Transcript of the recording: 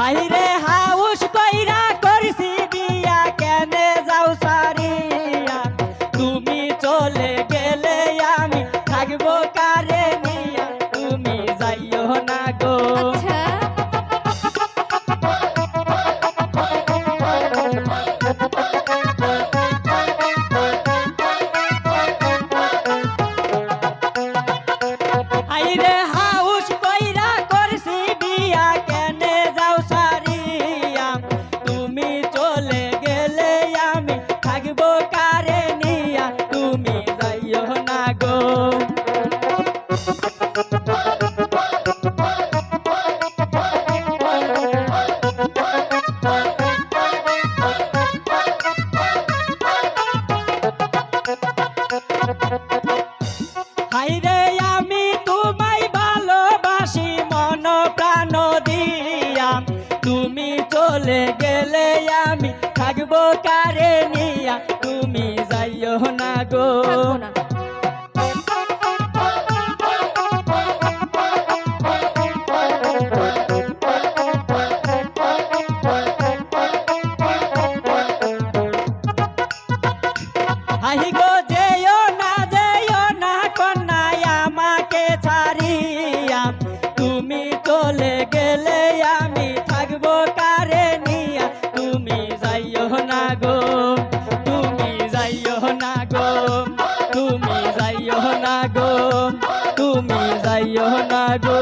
হাইরে হাউস কইরা করছি বিয়া কেনে যাও সারিয়া তুমি চলে গেলে আমি থাকবো কারে নিয়া তুমি যাইও না গো আচ্ছা হাইরে হাউস কইরা করছি বিয়া কেনে যাও সারিয়া তুমি চলে গেলে আমি থাকবো কারে নিয়া তুমি যাইও না গো হাইরে আমি তোমায় ভালোবাসি মন প্রাণ দিয়া তুমি চলে গেলে আমি থাকবো কারে নিয়া তুমি যাইও না গো থাকবো না আহি গো যেও না কন্যাই আমাকে ছাড়িয়া তুমি চলে গেলে আমি থাকবো কারে নিয়া তুমি যাইও না গো তুমি যাইও না গো তুমি যাইও না গো তুমি যাইও না গো